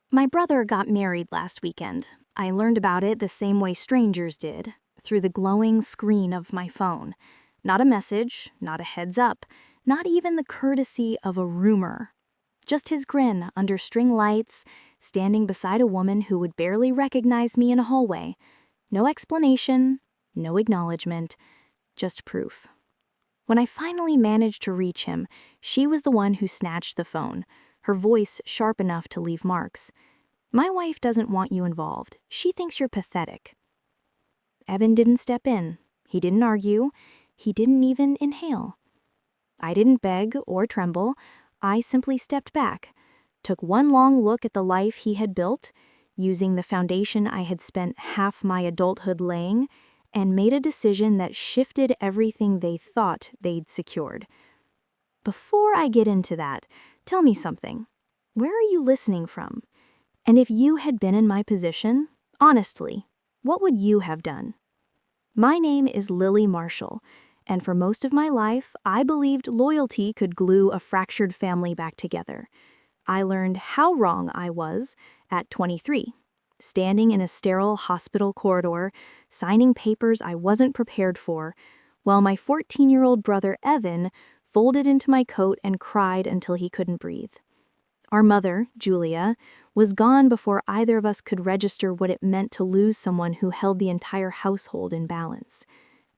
My brother got married last weekend. I learned about it the same way strangers did, through the glowing screen of my phone. Not a message, not a heads up, not even the courtesy of a rumor. Just his grin under string lights, standing beside a woman who would barely recognize me in a hallway. No explanation, no acknowledgement, just proof. When I finally managed to reach him, she was the one who snatched the phone, her voice sharp enough to leave marks. "My wife doesn't want you involved. She thinks you're pathetic." Evan didn't step in. He didn't argue. He didn't even inhale. I didn't beg or tremble. I simply stepped back, took one long look at the life he had built, using the foundation I had spent half my adulthood laying, and made a decision that shifted everything they thought they'd secured. Before I get into that, tell me something. Where are you listening from? And if you had been in my position, honestly, what would you have done? My name is Lily Marshall, and for most of my life, I believed loyalty could glue a fractured family back together. I learned how wrong I was at 23, standing in a sterile hospital corridor, signing papers I wasn't prepared for, while my 14-year-old brother Evan folded into my coat and cried until he couldn't breathe. Our mother, Julia, was gone before either of us could register what it meant to lose someone who held the entire household in balance.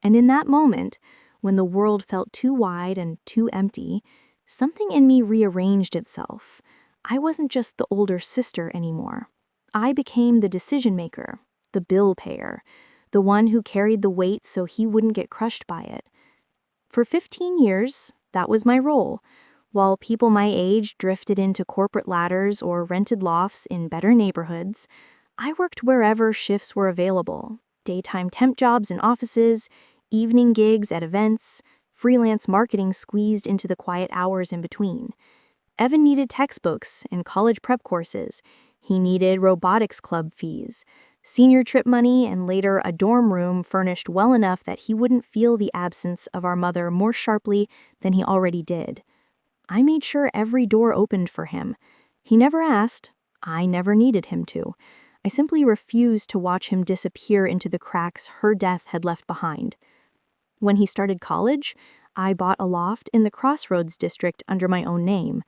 And in that moment, when the world felt too wide and too empty, something in me rearranged itself. I wasn't just the older sister anymore. I became the decision maker, the bill payer, the one who carried the weight so he wouldn't get crushed by it. For 15 years, that was my role. While people my age drifted into corporate ladders or rented lofts in better neighborhoods, I worked wherever shifts were available. Daytime temp jobs in offices, evening gigs at events, freelance marketing squeezed into the quiet hours in between. Evan needed textbooks and college prep courses. He needed robotics club fees, senior trip money, and later a dorm room furnished well enough that he wouldn't feel the absence of our mother more sharply than he already did. I made sure every door opened for him. He never asked. I never needed him to. I simply refused to watch him disappear into the cracks her death had left behind. When he started college, I bought a loft in the Crossroads district under my own name.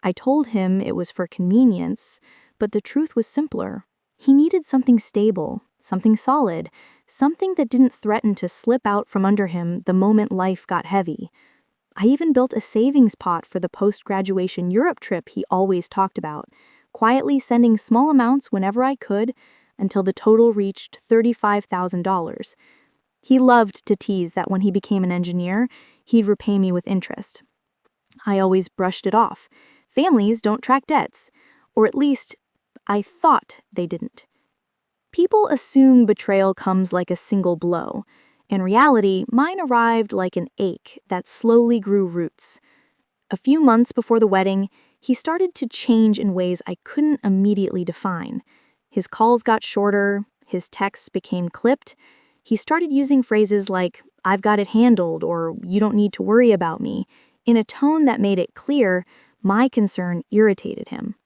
I told him it was for convenience, but the truth was simpler. He needed something stable, something solid, something that didn't threaten to slip out from under him the moment life got heavy. I even built a savings pot for the post-graduation Europe trip he always talked about, quietly sending small amounts whenever I could until the total reached $35,000. He loved to tease that when he became an engineer, he'd repay me with interest. I always brushed it off. Families don't track debts, or at least I thought they didn't. People assume betrayal comes like a single blow. In reality, mine arrived like an ache that slowly grew roots. A few months before the wedding, he started to change in ways I couldn't immediately define. His calls got shorter, his texts became clipped. He started using phrases like, "I've got it handled," or "You don't need to worry about me," in a tone that made it clear my concern irritated him.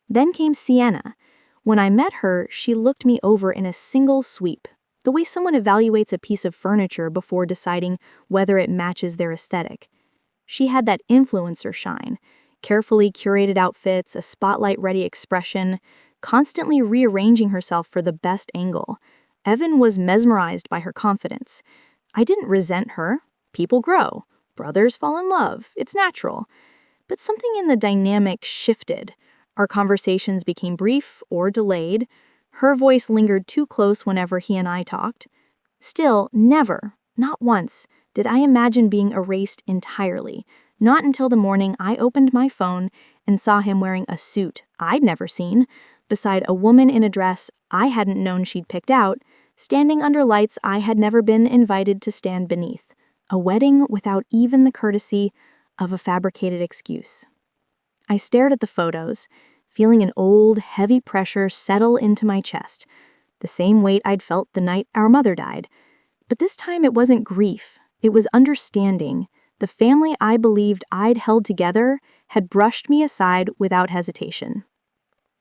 Then came Sienna. When I met her, she looked me over in a single sweep, the way someone evaluates a piece of furniture before deciding whether it matches their aesthetic. She had that influencer shine, carefully curated outfits, a spotlight-ready expression, constantly rearranging herself for the best angle. Evan was mesmerized by her confidence. I didn't resent her. People grow. Brothers fall in love. It's natural. But something in the dynamic shifted. Our conversations became brief or delayed. Her voice lingered too close whenever he and I talked. Still, never, not once, did I imagine being erased entirely. Not until the morning I opened my phone and saw him wearing a suit I'd never seen, beside a woman in a dress I hadn't known she'd picked out, standing under lights I had never been invited to stand beneath. A wedding without even the courtesy of a fabricated excuse. I stared at the photos, feeling an old, heavy pressure settle into my chest, the same weight I'd felt the night our mother died. But this time it wasn't grief, it was understanding. The family I believed I'd held together had brushed me aside without hesitation.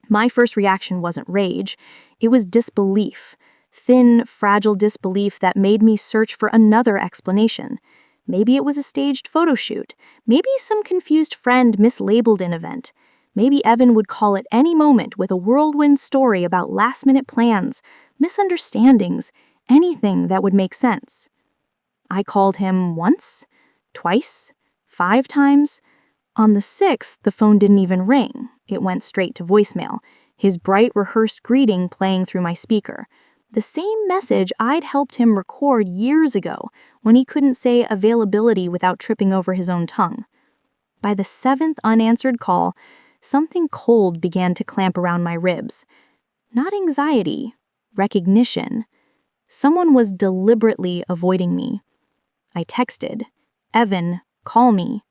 My first reaction wasn't rage, it was disbelief. Thin, fragile disbelief that made me search for another explanation. Maybe it was a staged photo shoot. Maybe some confused friend mislabeled an event. Maybe Evan would call at any moment with a whirlwind story about last-minute plans, misunderstandings, anything that would make sense. I called him once, twice, 5 times. On the 6th, the phone didn't even ring. It went straight to voicemail, his bright, rehearsed greeting playing through my speaker. The same message I'd helped him record years ago when he couldn't say availability without tripping over his own tongue. By the 7th unanswered call, something cold began to clamp around my ribs. Not anxiety, recognition. Someone was deliberately avoiding me. I texted, "Evan, call me."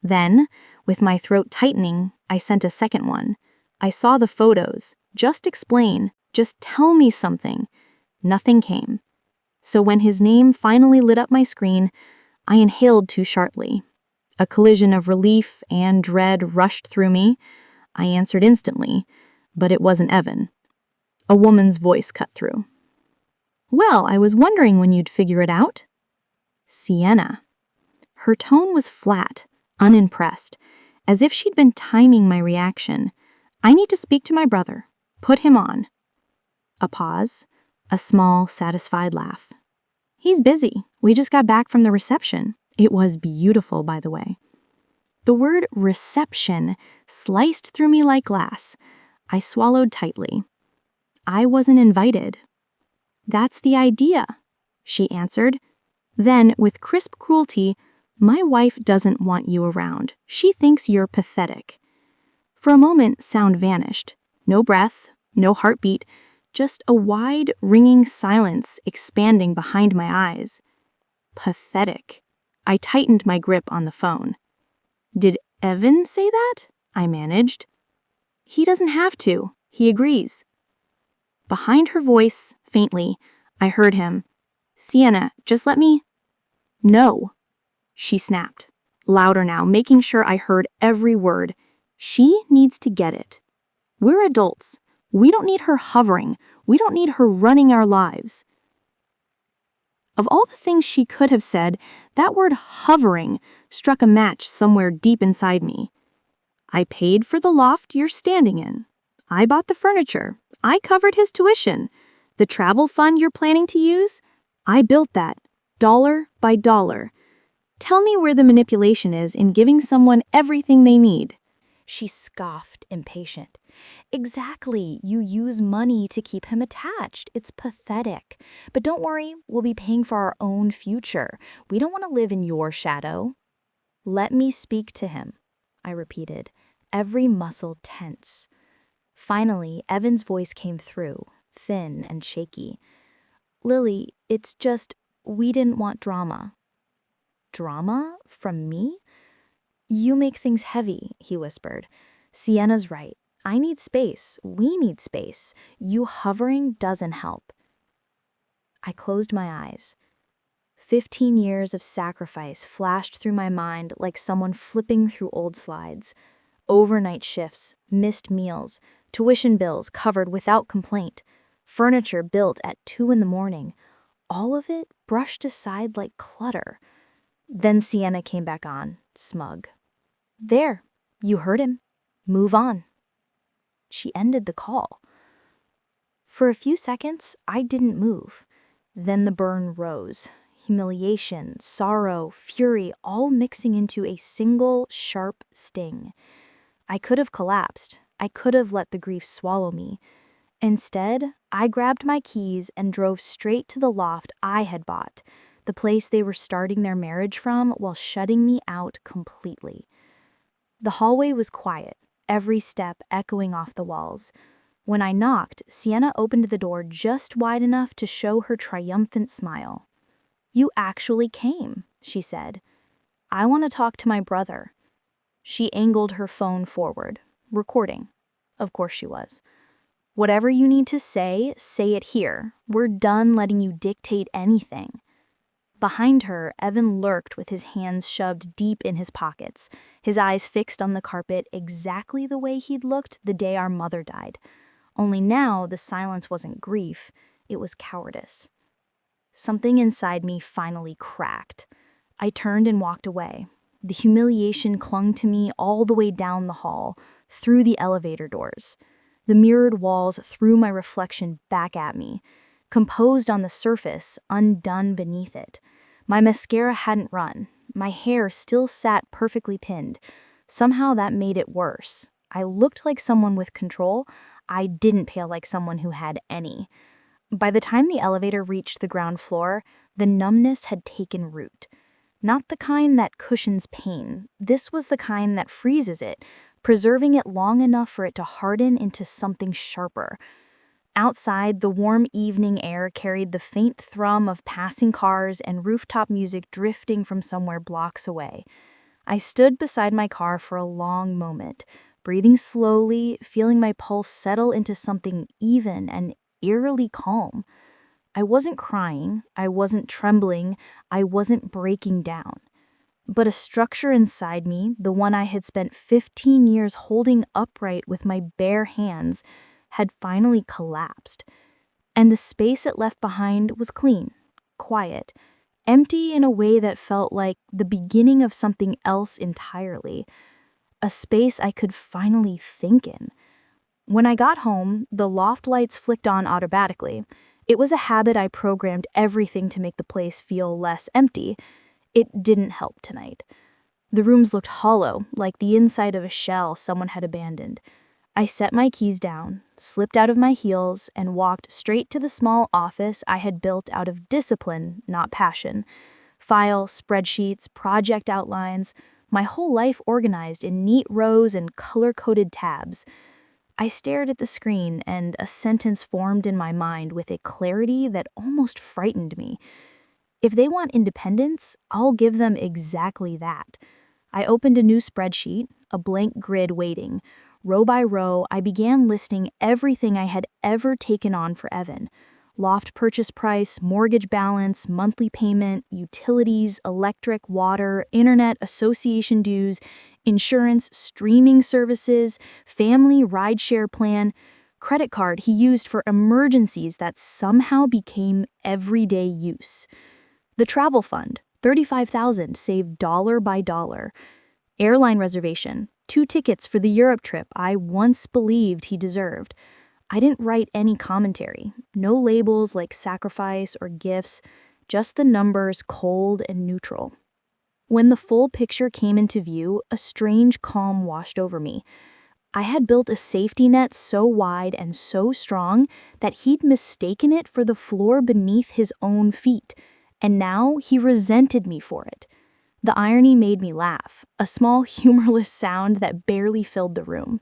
Then, with my throat tightening, I sent a second one. I saw the photos. Just explain. Just tell me something. Nothing came. So when his name finally lit up my screen, I inhaled too sharply. A collision of relief and dread rushed through me. I answered instantly, but it wasn't Evan. A woman's voice cut through. "Well, I was wondering when you'd figure it out." Sienna. Her tone was flat, unimpressed, as if she'd been timing my reaction. "I need to speak to my brother. Put him on." A pause, a small, satisfied laugh. "He's busy. We just got back from the reception. It was beautiful, by the way." The word reception sliced through me like glass. I swallowed tightly. "I wasn't invited." "That's the idea," she answered. Then, with crisp cruelty, "My wife doesn't want you around. She thinks you're pathetic." For a moment, sound vanished. No breath, no heartbeat, just a wide, ringing silence expanding behind my eyes. Pathetic. I tightened my grip on the phone. "Did Evan say that?" I managed. "He doesn't have to. He agrees." Behind her voice, faintly, I heard him. "Sienna, just let me—" "No," she snapped, louder now, making sure I heard every word. "She needs to get it. We're adults. We don't need her hovering. We don't need her running our lives." Of all the things she could have said, that word hovering struck a match somewhere deep inside me. "I paid for the loft you're standing in. I bought the furniture. I covered his tuition. The travel fund you're planning to use, I built that, dollar by dollar. Tell me where the manipulation is in giving someone everything they need." She scoffed, impatient. "Exactly. You use money to keep him attached. It's pathetic. But don't worry, we'll be paying for our own future. We don't want to live in your shadow." "Let me speak to him," I repeated, every muscle tense. Finally, Evan's voice came through, thin and shaky. "Lily, it's just, we didn't want drama." "Drama? From me?" "You make things heavy," he whispered. "Sienna's right. I need space. We need space. You hovering doesn't help." I closed my eyes. 15 years of sacrifice flashed through my mind like someone flipping through old slides. Overnight shifts, missed meals, tuition bills covered without complaint, furniture built at 2 in the morning. All of it brushed aside like clutter. Then Sienna came back on, smug. "There, you heard him. Move on." She ended the call. For a few seconds, I didn't move. Then the burn rose. Humiliation, sorrow, fury, all mixing into a single, sharp sting. I could have collapsed. I could have let the grief swallow me. Instead, I grabbed my keys and drove straight to the loft I had bought, the place they were starting their marriage from while shutting me out completely. The hallway was quiet, every step echoing off the walls. When I knocked, Sienna opened the door just wide enough to show her triumphant smile. "You actually came," she said. "I want to talk to my brother." She angled her phone forward, recording. Of course she was. "Whatever you need to say it here. We're done letting you dictate anything." Behind her, Evan lurked with his hands shoved deep in his pockets, his eyes fixed on the carpet exactly the way he'd looked the day our mother died. Only now the silence wasn't grief, it was cowardice. Something inside me finally cracked. I turned and walked away. The humiliation clung to me all the way down the hall, through the elevator doors. The mirrored walls threw my reflection back at me, composed on the surface, undone beneath it. My mascara hadn't run. My hair still sat perfectly pinned. Somehow that made it worse. I looked like someone with control. I didn't pale like someone who had any. By the time the elevator reached the ground floor, the numbness had taken root. Not the kind that cushions pain. This was the kind that freezes it, preserving it long enough for it to harden into something sharper. Outside, the warm evening air carried the faint thrum of passing cars and rooftop music drifting from somewhere blocks away. I stood beside my car for a long moment, breathing slowly, feeling my pulse settle into something even and eerily calm. I wasn't crying, I wasn't trembling, I wasn't breaking down. But a structure inside me, the one I had spent 15 years holding upright with my bare hands, had finally collapsed. And the space it left behind was clean, quiet, empty in a way that felt like the beginning of something else entirely. A space I could finally think in. When I got home, the loft lights flicked on automatically. It was a habit I programmed everything to make the place feel less empty. It didn't help tonight. The rooms looked hollow, like the inside of a shell someone had abandoned. I set my keys down, slipped out of my heels, and walked straight to the small office I had built out of discipline, not passion. File, spreadsheets, project outlines, my whole life organized in neat rows and color-coded tabs. I stared at the screen, and a sentence formed in my mind with a clarity that almost frightened me. If they want independence, I'll give them exactly that. I opened a new spreadsheet, a blank grid waiting. Row by row, I began listing everything I had ever taken on for Evan. Loft purchase price, mortgage balance, monthly payment, utilities, electric, water, internet, association dues, insurance, streaming services, family rideshare plan, credit card he used for emergencies that somehow became everyday use. The travel fund, $35,000 saved dollar by dollar. Airline reservation, 2 tickets for the Europe trip I once believed he deserved. I didn't write any commentary, no labels like sacrifice or gifts, just the numbers cold and neutral. When the full picture came into view, a strange calm washed over me. I had built a safety net so wide and so strong that he'd mistaken it for the floor beneath his own feet, and now he resented me for it. The irony made me laugh, a small humorless sound that barely filled the room.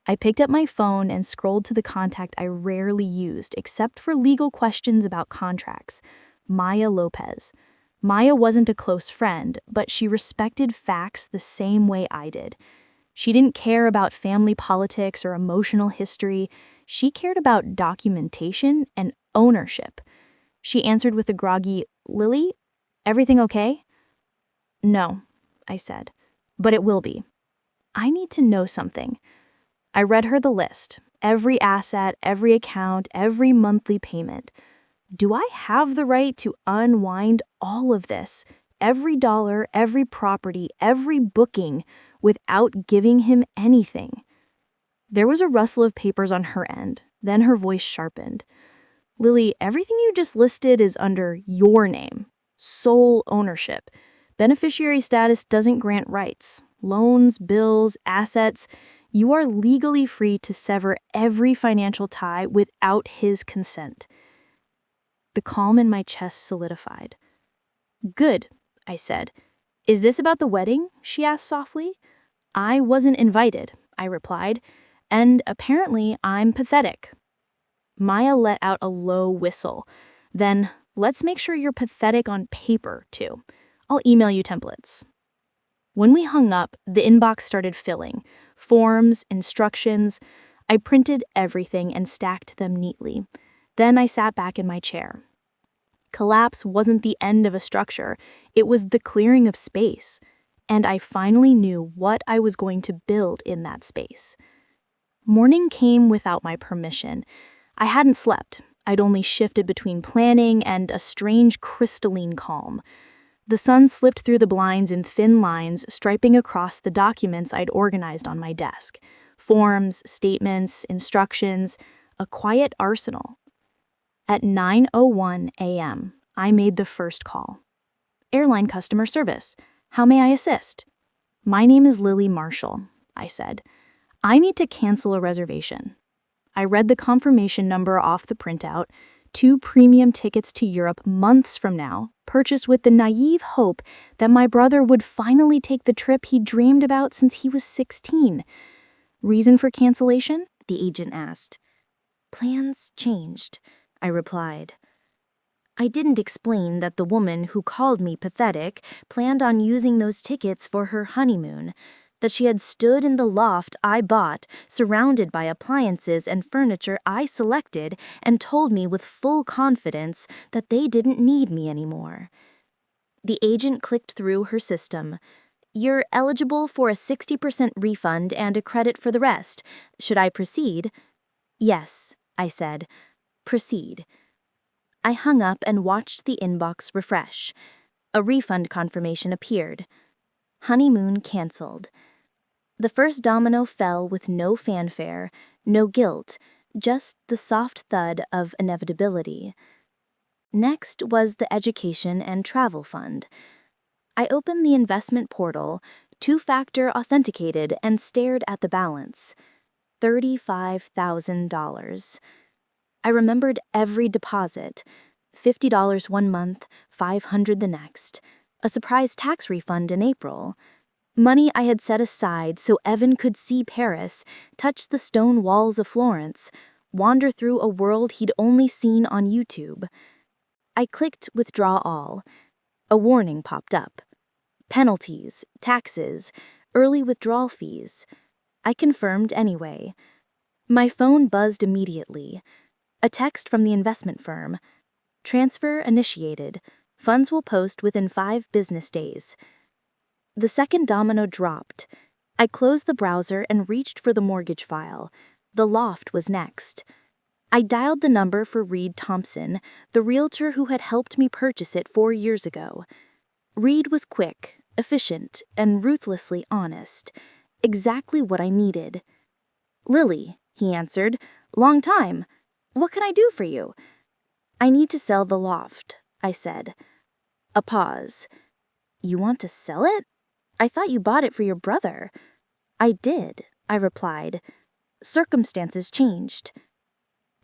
I picked up my phone and scrolled to the contact I rarely used except for legal questions about contracts, Maya Lopez. Maya wasn't a close friend, but she respected facts the same way I did. She didn't care about family politics or emotional history. She cared about documentation and ownership. She answered with a groggy, "Lily, everything okay?" "No," I said, "but it will be. I need to know something." I read her the list, every asset, every account, every monthly payment. Do I have the right to unwind all of this, every dollar, every property, every booking, without giving him anything? There was a rustle of papers on her end, then her voice sharpened. "Lily, everything you just listed is under your name. Sole ownership. Beneficiary status doesn't grant rights. Loans, bills, assets. You are legally free to sever every financial tie without his consent." The calm in my chest solidified. "Good," I said. "Is this about the wedding?" she asked softly. "I wasn't invited," I replied, "and apparently I'm pathetic." Maya let out a low whistle. Then, "Let's make sure you're pathetic on paper, too. I'll email you templates." When we hung up, the inbox started filling. Forms, instructions. I printed everything and stacked them neatly. Then I sat back in my chair. Collapse wasn't the end of a structure, it was the clearing of space. And I finally knew what I was going to build in that space. Morning came without my permission. I hadn't slept. I'd only shifted between planning and a strange crystalline calm. The sun slipped through the blinds in thin lines, striping across the documents I'd organized on my desk. Forms, statements, instructions, a quiet arsenal. At 9:01 a.m., I made the first call. Airline customer service. How may I assist? My name is Lily Marshall, I said. I need to cancel a reservation. I read the confirmation number off the printout. 2 premium tickets to Europe months from now, purchased with the naive hope that my brother would finally take the trip he dreamed about since he was 16. Reason for cancellation? The agent asked. Plans changed, I replied. I didn't explain that the woman who called me pathetic planned on using those tickets for her honeymoon, that she had stood in the loft I bought, surrounded by appliances and furniture I selected, and told me with full confidence that they didn't need me anymore. The agent clicked through her system. You're eligible for a 60% refund and a credit for the rest. Should I proceed? Yes, I said. Proceed. I hung up and watched the inbox refresh. A refund confirmation appeared. Honeymoon canceled. The first domino fell with no fanfare, no guilt, just the soft thud of inevitability. Next was the education and travel fund. I opened the investment portal, 2-factor authenticated, and stared at the balance. $35,000. I remembered every deposit. $50 one month, $500 the next. A surprise tax refund in April. Money I had set aside so Evan could see Paris, touch the stone walls of Florence, wander through a world he'd only seen on YouTube. I clicked withdraw all. A warning popped up. Penalties, taxes, early withdrawal fees. I confirmed anyway. My phone buzzed immediately. A text from the investment firm. Transfer initiated. Funds will post within 5 business days. The second domino dropped. I closed the browser and reached for the mortgage file. The loft was next. I dialed the number for Reed Thompson, the realtor who had helped me purchase it 4 years ago. Reed was quick, efficient, and ruthlessly honest. Exactly what I needed. Lily, he answered. Long time. What can I do for you? I need to sell the loft, I said. A pause. You want to sell it? I thought you bought it for your brother. I did, I replied. Circumstances changed.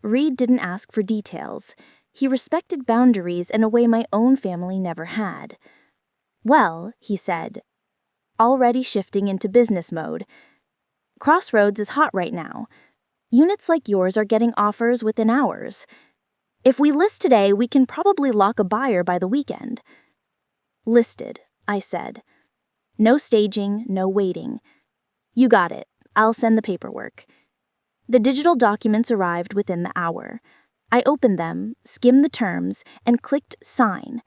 Reed didn't ask for details. He respected boundaries in a way my own family never had. Well, he said, already shifting into business mode. Crossroads is hot right now. Units like yours are getting offers within hours. If we list today, we can probably lock a buyer by the weekend. Listed, I said. No staging, no waiting. You got it. I'll send the paperwork. The digital documents arrived within the hour. I opened them, skimmed the terms, and clicked sign.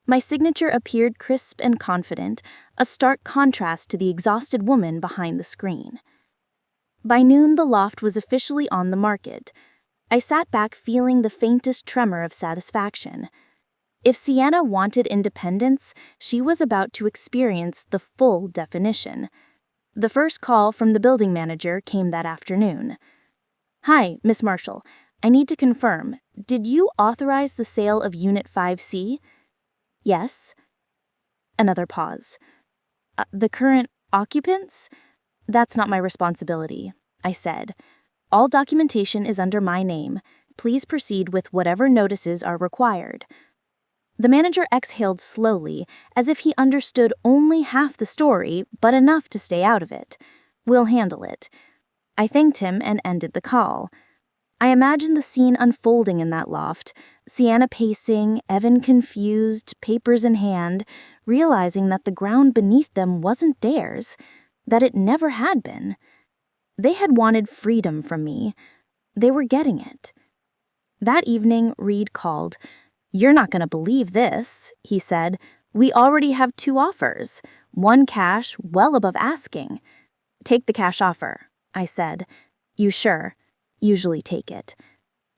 My signature appeared crisp and confident, a stark contrast to the exhausted woman behind the screen. By noon, the loft was officially on the market. I sat back feeling the faintest tremor of satisfaction. If Sienna wanted independence, she was about to experience the full definition. The first call from the building manager came that afternoon. Hi, Miss Marshall. I need to confirm. Did you authorize the sale of Unit 5C? Yes. Another pause. The current occupants? That's not my responsibility, I said. All documentation is under my name. Please proceed with whatever notices are required. The manager exhaled slowly, as if he understood only half the story, but enough to stay out of it. We'll handle it. I thanked him and ended the call. I imagined the scene unfolding in that loft, Sienna pacing, Evan confused, papers in hand, realizing that the ground beneath them wasn't theirs, that it never had been. They had wanted freedom from me. They were getting it. That evening, Reed called. "You're not going to believe this," he said. "We already have 2 offers. One cash, well above asking." "Take the cash offer," I said. "You sure?" "Usually take it."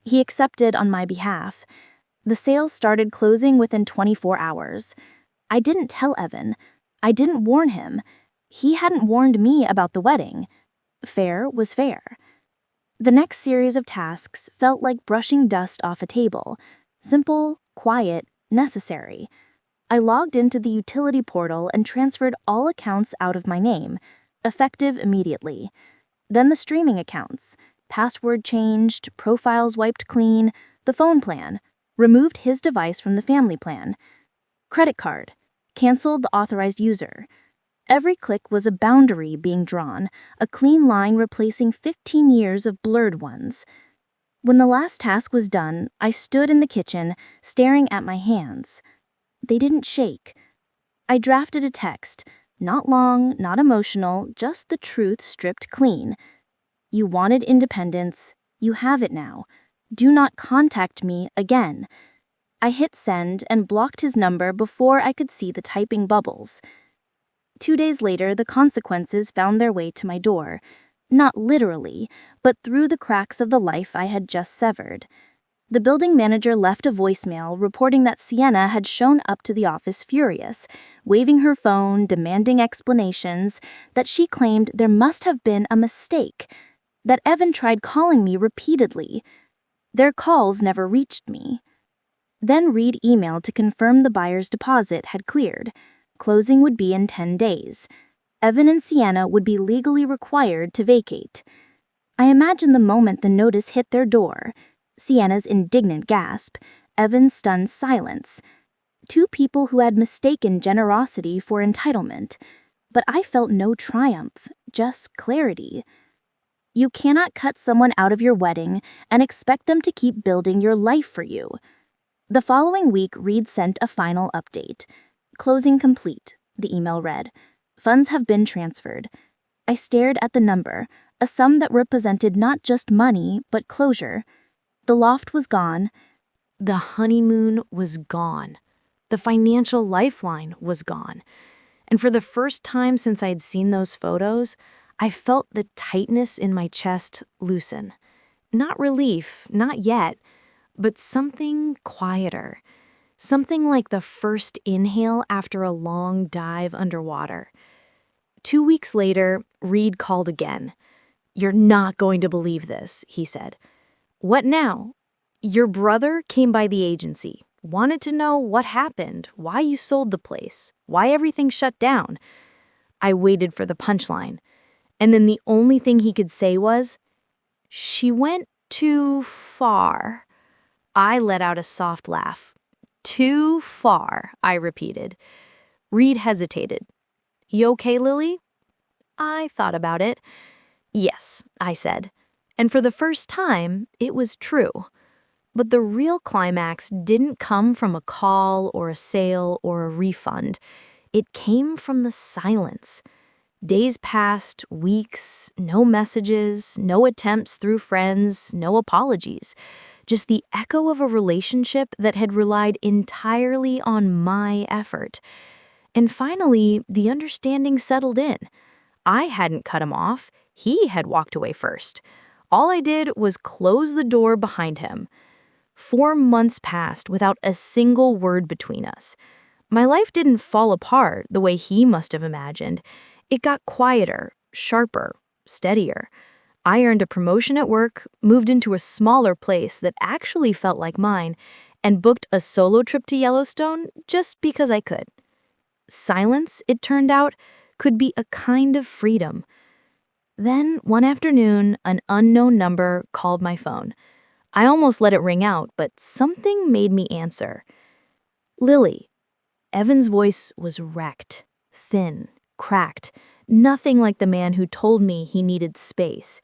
He accepted on my behalf. The sales started closing within 24 hours. I didn't tell Evan. I didn't warn him. He hadn't warned me about the wedding. Fair was fair. The next series of tasks felt like brushing dust off a table. Simple, quiet, necessary. I logged into the utility portal and transferred all accounts out of my name, effective immediately. Then the streaming accounts. Password changed, profiles wiped clean, the phone plan. Removed his device from the family plan. Credit card. Canceled the authorized user. Every click was a boundary being drawn, a clean line replacing 15 years of blurred ones. When the last task was done, I stood in the kitchen, staring at my hands. They didn't shake. I drafted a text, not long, not emotional, just the truth stripped clean. "You wanted independence. You have it now. Do not contact me again." I hit send and blocked his number before I could see the typing bubbles. 2 days later, the consequences found their way to my door. Not literally, but through the cracks of the life I had just severed. The building manager left a voicemail reporting that Sienna had shown up to the office furious, waving her phone, demanding explanations, that she claimed there must have been a mistake, that Evan tried calling me repeatedly. Their calls never reached me. Then Reed emailed to confirm the buyer's deposit had cleared. Closing would be in 10 days. Evan and Sienna would be legally required to vacate. I imagined the moment the notice hit their door. Sienna's indignant gasp, Evan's stunned silence. 2 people who had mistaken generosity for entitlement. But I felt no triumph, just clarity. You cannot cut someone out of your wedding and expect them to keep building your life for you. The following week, Reed sent a final update. "Closing complete," the email read. "Funds have been transferred." I stared at the number, a sum that represented not just money, but closure. The loft was gone. The honeymoon was gone. The financial lifeline was gone. And for the first time since I had seen those photos, I felt the tightness in my chest loosen. Not relief, not yet, but something quieter. Something like the first inhale after a long dive underwater. 2 weeks later, Reed called again. "You're not going to believe this," he said. "What now?" "Your brother came by the agency, wanted to know what happened, why you sold the place, why everything shut down." I waited for the punchline, and then the only thing he could say was, "She went too far." I let out a soft laugh. "Too far," I repeated. Reed hesitated. "You okay, Lily?" I thought about it. "Yes," I said. And for the first time, it was true. But the real climax didn't come from a call or a sale or a refund. It came from the silence. Days passed, weeks, no messages, no attempts through friends, no apologies. Just the echo of a relationship that had relied entirely on my effort. And finally, the understanding settled in. I hadn't cut him off. He had walked away first. All I did was close the door behind him. 4 months passed without a single word between us. My life didn't fall apart the way he must have imagined. It got quieter, sharper, steadier. I earned a promotion at work, moved into a smaller place that actually felt like mine, and booked a solo trip to Yellowstone just because I could. Silence, it turned out, could be a kind of freedom. Then, one afternoon, an unknown number called my phone. I almost let it ring out, but something made me answer. "Lily." Evan's voice was wrecked, thin, cracked, nothing like the man who told me he needed space.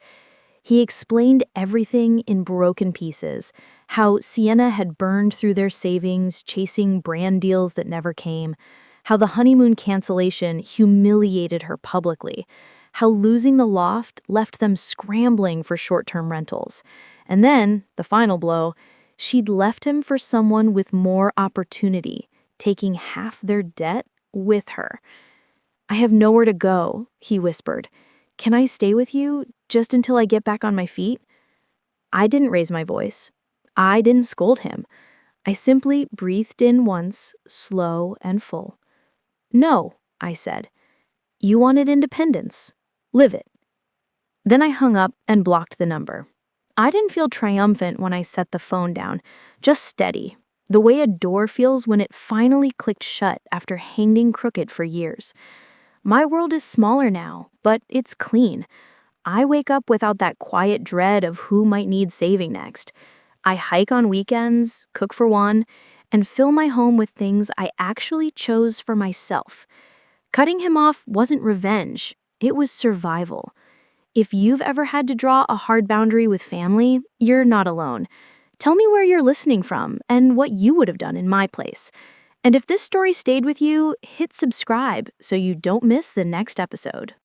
He explained everything in broken pieces, how Sienna had burned through their savings, chasing brand deals that never came, how the honeymoon cancellation humiliated her publicly, how losing the loft left them scrambling for short-term rentals. And then, the final blow, She'd left him for someone with more opportunity, taking half their debt with her. "I have nowhere to go," he whispered. "Can I stay with you just until I get back on my feet?" I didn't raise my voice. I didn't scold him. I simply breathed in once, slow and full. "No," I said. "You wanted independence. Live it." Then I hung up and blocked the number. I didn't feel triumphant when I set the phone down, just steady, the way a door feels when it finally clicked shut after hanging crooked for years. My world is smaller now, but it's clean. I wake up without that quiet dread of who might need saving next. I hike on weekends, cook for one, and fill my home with things I actually chose for myself. Cutting him off wasn't revenge, it was survival. If you've ever had to draw a hard boundary with family, you're not alone. Tell me where you're listening from and what you would have done in my place. And if this story stayed with you, hit subscribe so you don't miss the next episode.